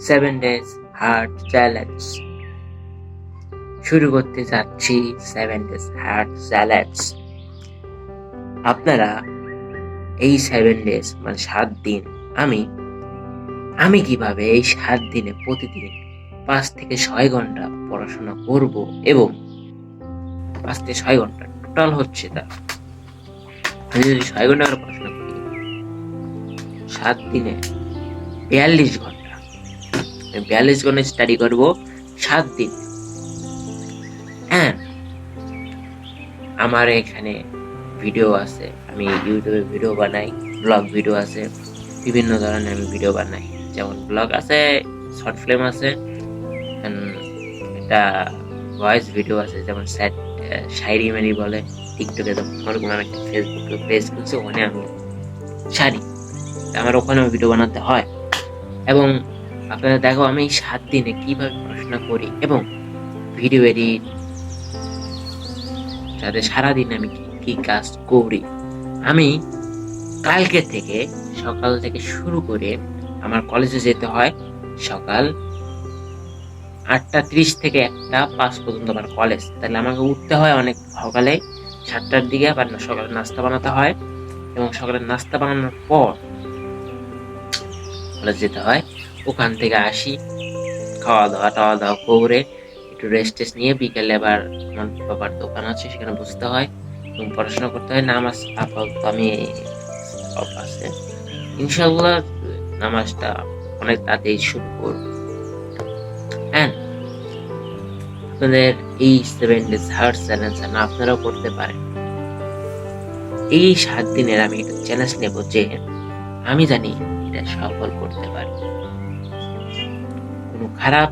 7 days heart challenge শুরু করতে যাচ্ছি। 7 days হার্ট চ্যালেঞ্জ। আপনারা এই 7 days মানে 7 দিন আমি কিভাবে এই 7 দিনে প্রতিদিন 5 থেকে 6 ঘন্টা পড়াশোনা করব এবং 5 থেকে 6 ঘন্টা টোটাল হচ্ছে তা আমি যদি 6 ঘন্টা করে পড়াশোনা করি 7 দিনে 42 ঘন্টা 42 ঘন্টা স্টাডি করব 7 দিন। হ্যাঁ, আমার এখানে ভিডিও আছে, আমি ইউটিউবে ভিডিও বানাই, ব্লগ ভিডিও আছে, বিভিন্ন ধরনের আমি ভিডিও বানাই। যেমন ব্লগ আছে, শর্ট ফিল্ম আছে, একটা ভয়েস ভিডিও আছে, যেমন শায়রি মারি বলে টিকটকে। ওরকম আমি একটা ফেসবুকে পেজ খুলছি, ওখানে আমি শাড়ি আমার ওখানেও ভিডিও বানাতে হয়। এবং আপনারা দেখো আমি 7 দিনে কিভাবে পড়াশোনা করি এবং ভিডিও এডিট, যাতে সারাদিন আমি কি কাজ করি। আমি কালকে থেকে সকাল থেকে শুরু করে আমার কলেজে যেতে হয় সকাল 8:30 থেকে 1:05 পর্যন্ত আমার কলেজ। তাহলে আমাকে উঠতে হয় অনেক সকালে 7টার দিকে, আবার সকালে নাস্তা বানাতে হয় এবং সকালে নাস্তা বানানোর পর কলেজ যেতে হয়। ওখান থেকে আসি, খাওয়া দাওয়া করে একটু রেস্ট নিয়ে বিকেলে আবার আমার বাবার দোকান আছে, সেখানে বসতে হয় এবং পড়াশোনা করতে হয়। নামাজ আপাতত আমি অফ আছে, ইনশাল্লাহ নামাজটা অনেক তাড়াতাড়ি শুরু করব। হ্যাঁ, আপনাদের এই 7 days হার্ট চ্যালেঞ্জ আপনারাও করতে পারেন। এই 7 দিনের আমি একটা চ্যালেঞ্জ নেব যে আমি জানি এটা সফল করতে পারি। কোনো খারাপ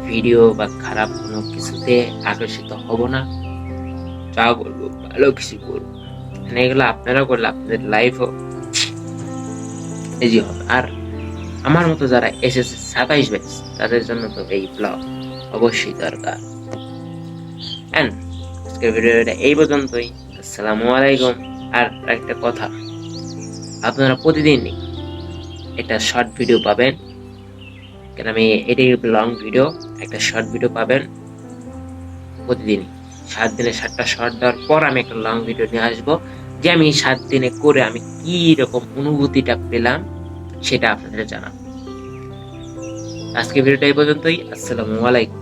ভিডিও বা খারাপ কোনো কিছুতে আকর্ষিত হব না, যা করবো ভালো কিছু করবো। এগুলো আপনারা করলে আপনাদের লাইফও ইজি হবে। আর আমার মতো যারা এসএসসি 27 ব্যাচ তাদের জন্য তো এই ব্লগ অবশ্যই দরকার। আজকের ভিডিওটা এই পর্যন্তই। আসসালামু আলাইকুম। আর একটা কথা, আপনারা প্রতিদিনই একটা শর্ট ভিডিও পাবেন, কেন আমি এটাই লং ভিডিও, একটা শর্ট ভিডিও পাবেন প্রতিদিন। 7 দিনে 7টা শর্ট দেওয়ার পর আমি একটা লং ভিডিও নিয়ে আসবো, যে আমি 7 দিনে করে আমি কি রকম অনুভূতিটা পেলাম সেটা আপনাদের জানাবো। আজকে ভিডিওটা এই পর্যন্তই। আসসালামু আলাইকুম।